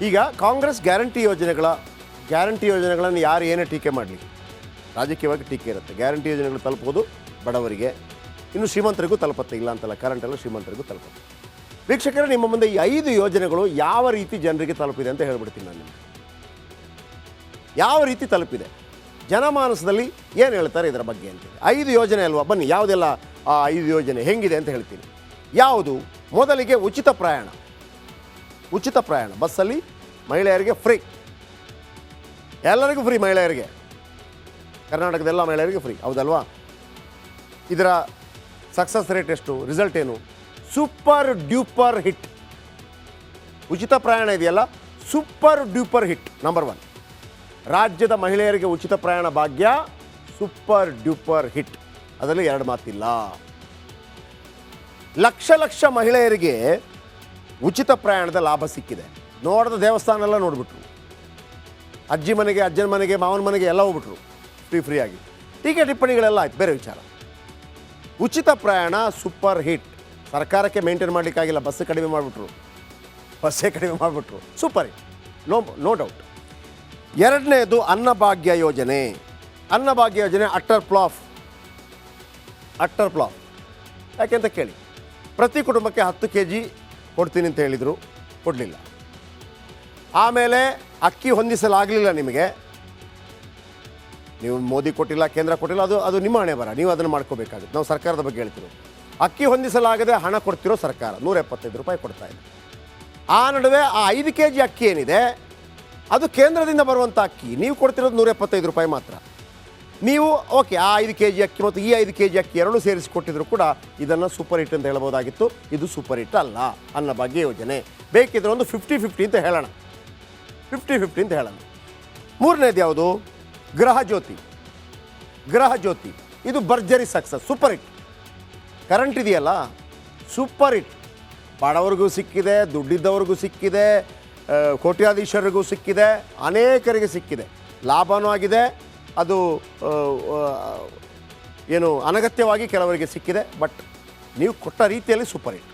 ಈಗ ಕಾಂಗ್ರೆಸ್ ಗ್ಯಾರಂಟಿ ಯೋಜನೆಗಳನ್ನು ಯಾರು ಏನೇ ಟೀಕೆ ಮಾಡಲಿ, ರಾಜಕೀಯವಾಗಿ ಟೀಕೆ ಇರುತ್ತೆ. ಗ್ಯಾರಂಟಿ ಯೋಜನೆಗಳು ತಲುಪೋದು ಬಡವರಿಗೆ, ಇನ್ನು ಶ್ರೀಮಂತರಿಗೂ ತಲುಪತ್ತೆ, ಇಲ್ಲ ಅಂತಲ್ಲ, ಕರೆಂಟ್ ಎಲ್ಲ ಶ್ರೀಮಂತರಿಗೂ ತಲುಪತ್ತೆ. ವೀಕ್ಷಕರೇ, ನಿಮ್ಮ ಮುಂದೆ ಈ 5 ಯೋಜನೆಗಳು ಯಾವ ರೀತಿ ಜನರಿಗೆ ತಲುಪಿದೆ ಅಂತ ಹೇಳ್ಬಿಡ್ತೀನಿ ನಾನು ನಿಮಗೆ. ಯಾವ ರೀತಿ ತಲುಪಿದೆ, ಜನಮಾನಸದಲ್ಲಿ ಏನು ಹೇಳ್ತಾರೆ ಇದರ ಬಗ್ಗೆ ಅಂತೇಳಿ. 5 ಯೋಜನೆ ಅಲ್ವಾ, ಬನ್ನಿ ಯಾವುದೆಲ್ಲ ಆ 5 ಯೋಜನೆ ಹೆಂಗಿದೆ ಅಂತ ಹೇಳ್ತೀನಿ. ಯಾವುದು? ಮೊದಲಿಗೆ ಉಚಿತ ಪ್ರಯಾಣ ಬಸ್ಸಲ್ಲಿ ಮಹಿಳೆಯರಿಗೆ ಫ್ರೀ, ಎಲ್ಲರಿಗೂ ಫ್ರೀ, ಮಹಿಳೆಯರಿಗೆ, ಕರ್ನಾಟಕದೆಲ್ಲ ಮಹಿಳೆಯರಿಗೆ ಫ್ರೀ, ಹೌದಲ್ವಾ? ಇದರ ಸಕ್ಸಸ್ ರೇಟ್ ಎಷ್ಟು, ರಿಸಲ್ಟ್ ಏನು? Super duper hit. ಉಚಿತ ಪ್ರಯಾಣ ಇದೆಯಲ್ಲ, ಸೂಪರ್ ಡ್ಯೂಪರ್ ಹಿಟ್, ನಂಬರ್ 1. ರಾಜ್ಯದ ಮಹಿಳೆಯರಿಗೆ ಉಚಿತ ಪ್ರಯಾಣ ಭಾಗ್ಯ ಸೂಪರ್ ಡ್ಯೂಪರ್ ಹಿಟ್, ಅದರಲ್ಲಿ 2 ಮಾತಿಲ್ಲ. ಲಕ್ಷ ಮಹಿಳೆಯರಿಗೆ ಉಚಿತ ಪ್ರಯಾಣದ ಲಾಭ ಸಿಕ್ಕಿದೆ. ನೋಡಿದ ದೇವಸ್ಥಾನ ಎಲ್ಲ ನೋಡಿಬಿಟ್ರು, ಅಜ್ಜಿ ಮನೆಗೆ, ಅಜ್ಜನ ಮನೆಗೆ, ಮಾವನ ಮನೆಗೆ ಎಲ್ಲ ಹೋಗ್ಬಿಟ್ರು ಫ್ರೀಯಾಗಿ. ಟೀಕೆ ಟಿಪ್ಪಣಿಗಳೆಲ್ಲ ಆಯ್ತು, ಬೇರೆ ವಿಚಾರ. ಉಚಿತ ಪ್ರಯಾಣ ಸೂಪರ್ ಹಿಟ್. ಸರ್ಕಾರಕ್ಕೆ ಮೇಂಟೈನ್ ಮಾಡಲಿಕ್ಕಾಗಿಲ್ಲ, ಬಸ್ಸೇ ಕಡಿಮೆ ಮಾಡಿಬಿಟ್ರು, ಸೂಪರ್ ಹಿಟ್, ನೋ ಡೌಟ್. 2ನೇದು ಅನ್ನಭಾಗ್ಯ ಯೋಜನೆ. Utter flop. ಯಾಕೆಂತ ಕೇಳಿ, ಪ್ರತಿ ಕುಟುಂಬಕ್ಕೆ 10 kg ಕೊಡ್ತೀನಿ ಅಂತ ಹೇಳಿದರು, ಕೊಡಲಿಲ್ಲ. ಆಮೇಲೆ ಅಕ್ಕಿ ಹೊಂದಿಸಲಾಗಲಿಲ್ಲ ನಿಮಗೆ, ನೀವು ಮೋದಿ ಕೊಟ್ಟಿಲ್ಲ, ಕೇಂದ್ರ ಕೊಟ್ಟಿಲ್ಲ, ಅದು ನಿಮ್ಮ ಹಣೆ ಬರ, ನೀವು ಅದನ್ನು ಮಾಡ್ಕೋಬೇಕಾಗುತ್ತೆ. ನಾವು ಸರ್ಕಾರದ ಬಗ್ಗೆ ಹೇಳ್ತಿರೋ, ಅಕ್ಕಿ ಹೊಂದಿಸಲಾಗದೆ ಹಣ ಕೊಡ್ತಿರೋ ಸರ್ಕಾರ 175 ರೂಪಾಯಿ ಕೊಡ್ತಾ ಇದೆ. ಆ ನಡುವೆ ಆ 5 kg ಅಕ್ಕಿ ಏನಿದೆ, ಅದು ಕೇಂದ್ರದಿಂದ ಬರುವಂಥ ಅಕ್ಕಿ, ನೀವು ಕೊಡ್ತಿರೋದು 175 ರೂಪಾಯಿ ಮಾತ್ರ. ನೀವು ಓಕೆ, ಆ 5 kg ಅಕ್ಕಿ ಮತ್ತು ಈ 5 kg ಅಕ್ಕಿ ಎರಡೂ ಸೇರಿಸಿಕೊಟ್ಟಿದ್ರು ಕೂಡ ಇದನ್ನು ಸೂಪರ್ ಹಿಟ್ ಅಂತ ಹೇಳ್ಬೋದಾಗಿತ್ತು. ಇದು ಸೂಪರ್ ಹಿಟ್ ಅಲ್ಲ, ಅನ್ನಭಾಗ್ಯ ಯೋಜನೆ. ಬೇಕಿದ್ರೆ ಒಂದು 50-50 ಅಂತ ಹೇಳೋಣ. 50-50 ಅಂತ ಹೇಳೋಣ. 3ನೇದು ಯಾವುದು? ಗೃಹ ಜ್ಯೋತಿ. ಇದು ಭರ್ಜರಿ ಸಕ್ಸಸ್, ಸೂಪರ್ ಹಿಟ್. ಕರೆಂಟ್ ಇದೆಯಲ್ಲ, ಸೂಪರ್ ಹಿಟ್. ಬಡವರಿಗೂ ಸಿಕ್ಕಿದೆ, ದುಡ್ಡಿದ್ದವ್ರಿಗೂ ಸಿಕ್ಕಿದೆ, ಕೋಟ್ಯಾಧೀಶರಿಗೂ ಸಿಕ್ಕಿದೆ, ಅನೇಕರಿಗೆ ಸಿಕ್ಕಿದೆ, ಲಾಭನೂ ಆಗಿದೆ. ಅದು ಏನು ಅನಗತ್ಯವಾಗಿ ಕೆಲವರಿಗೆ ಸಿಕ್ಕಿದೆ, ಬಟ್ ನೀವು ಕೊಟ್ಟ ರೀತಿಯಲ್ಲಿ ಸೂಪರ್ ಹಿಟ್.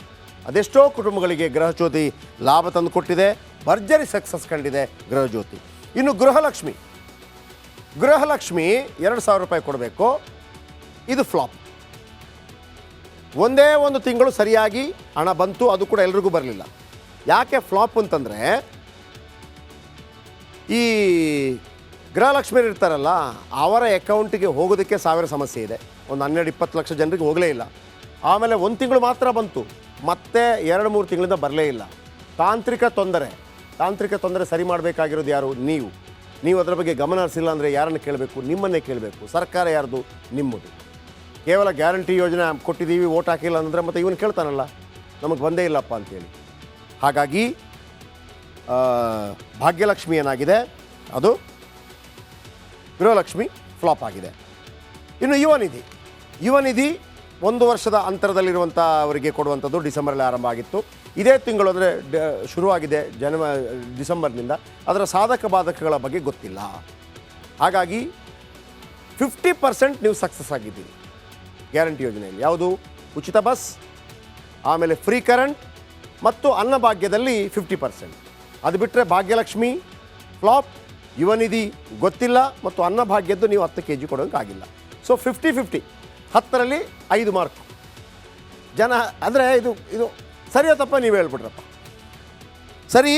ಅದೆಷ್ಟೋ ಕುಟುಂಬಗಳಿಗೆ ಗೃಹಜ್ಯೋತಿ ಲಾಭ ತಂದು ಕೊಟ್ಟಿದೆ, ಭರ್ಜರಿ ಸಕ್ಸಸ್ ಕಂಡಿದೆ ಗೃಹಜ್ಯೋತಿ. ಇನ್ನು ಗೃಹಲಕ್ಷ್ಮಿ 2,000 ರೂಪಾಯಿ ಕೊಡಬೇಕು, ಇದು ಫ್ಲಾಪ್. ಒಂದೇ ಒಂದು ತಿಂಗಳು ಸರಿಯಾಗಿ ಹಣ ಬಂತು, ಅದು ಕೂಡ ಎಲ್ರಿಗೂ ಬರಲಿಲ್ಲ. ಯಾಕೆ ಫ್ಲಾಪ್ ಅಂತಂದರೆ, ಈ ಗೃಹಲಕ್ಷ್ಮಿ ಇರ್ತಾರಲ್ಲ, ಅವರ ಅಕೌಂಟಿಗೆ ಹೋಗೋದಕ್ಕೆ 1000 ಸಮಸ್ಯೆ ಇದೆ. ಒಂದು 12-20 ಲಕ್ಷ ಜನರಿಗೆ ಹೋಗಲೇ ಇಲ್ಲ. ಆಮೇಲೆ 1 ತಿಂಗಳು ಮಾತ್ರ ಬಂತು, ಮತ್ತೆ 2-3 ತಿಂಗಳಿಂದ ಬರಲೇ ಇಲ್ಲ. ತಾಂತ್ರಿಕ ತೊಂದರೆ ಸರಿ ಮಾಡಬೇಕಾಗಿರೋದು ಯಾರು? ನೀವು ಅದರ ಬಗ್ಗೆ ಗಮನ ಹರಿಸಿಲ್ಲ ಅಂದರೆ ಯಾರನ್ನು ಕೇಳಬೇಕು? ನಿಮ್ಮನ್ನೇ ಕೇಳಬೇಕು. ಸರ್ಕಾರ ಯಾರ್ದು? ನಿಮ್ಮದು. ಕೇವಲ ಗ್ಯಾರಂಟಿ ಯೋಜನೆ ಕೊಟ್ಟಿದ್ದೀವಿ, ಓಟ್ ಹಾಕಿಲ್ಲ ಅಂದರೆ ಮತ್ತೆ ಇವನು ಕೇಳ್ತಾನಲ್ಲ, ನಮಗೆ ಬಂದೇ ಇಲ್ಲಪ್ಪ ಅಂತೇಳಿ. ಹಾಗಾಗಿ ಭಾಗ್ಯಲಕ್ಷ್ಮಿ ಏನಾಗಿದೆ, ಅದು ಗೃಹಲಕ್ಷ್ಮಿ ಫ್ಲಾಪ್ ಆಗಿದೆ. ಇನ್ನು ಯುವ ನಿಧಿ 1 ವರ್ಷದ ಅಂತರದಲ್ಲಿರುವಂಥ ಅವರಿಗೆ ಕೊಡುವಂಥದ್ದು ಡಿಸೆಂಬರಲ್ಲಿ ಆರಂಭ ಆಗಿತ್ತು. ಇದೇ ತಿಂಗಳು ಅಂದರೆ ಶುರುವಾಗಿದೆ ಡಿಸೆಂಬರ್ನಿಂದ. ಅದರ ಸಾಧಕ ಬಾಧಕಗಳ ಬಗ್ಗೆ ಗೊತ್ತಿಲ್ಲ. ಹಾಗಾಗಿ 50% ನೀವು ಸಕ್ಸಸ್ ಆಗಿದ್ದೀರಿ ಗ್ಯಾರಂಟಿ ಯೋಜನೆಯಲ್ಲಿ. ಯಾವುದು? ಉಚಿತ ಬಸ್, ಆಮೇಲೆ ಫ್ರೀ ಕರೆಂಟ್ ಮತ್ತು ಅನ್ನಭಾಗ್ಯದಲ್ಲಿ 50%. ಅದು ಬಿಟ್ಟರೆ ಭಾಗ್ಯಲಕ್ಷ್ಮಿ ಫ್ಲಾಪ್, ಯುವ ನಿಧಿ ಗೊತ್ತಿಲ್ಲ, ಮತ್ತು ಅನ್ನಭಾಗ್ಯದ್ದು ನೀವು 10 kg ಕೊಡೋಕ್ಕಾಗಿಲ್ಲ. ಸೊ 50-50, 10ರಲ್ಲಿ 5 ಮಾರ್ಕ್. ಜನ ಅಂದರೆ ಇದು ಸರಿಯೋ ತಪ್ಪ ನೀವು ಹೇಳ್ಬಿಟ್ರಪ್ಪ. ಸರಿ,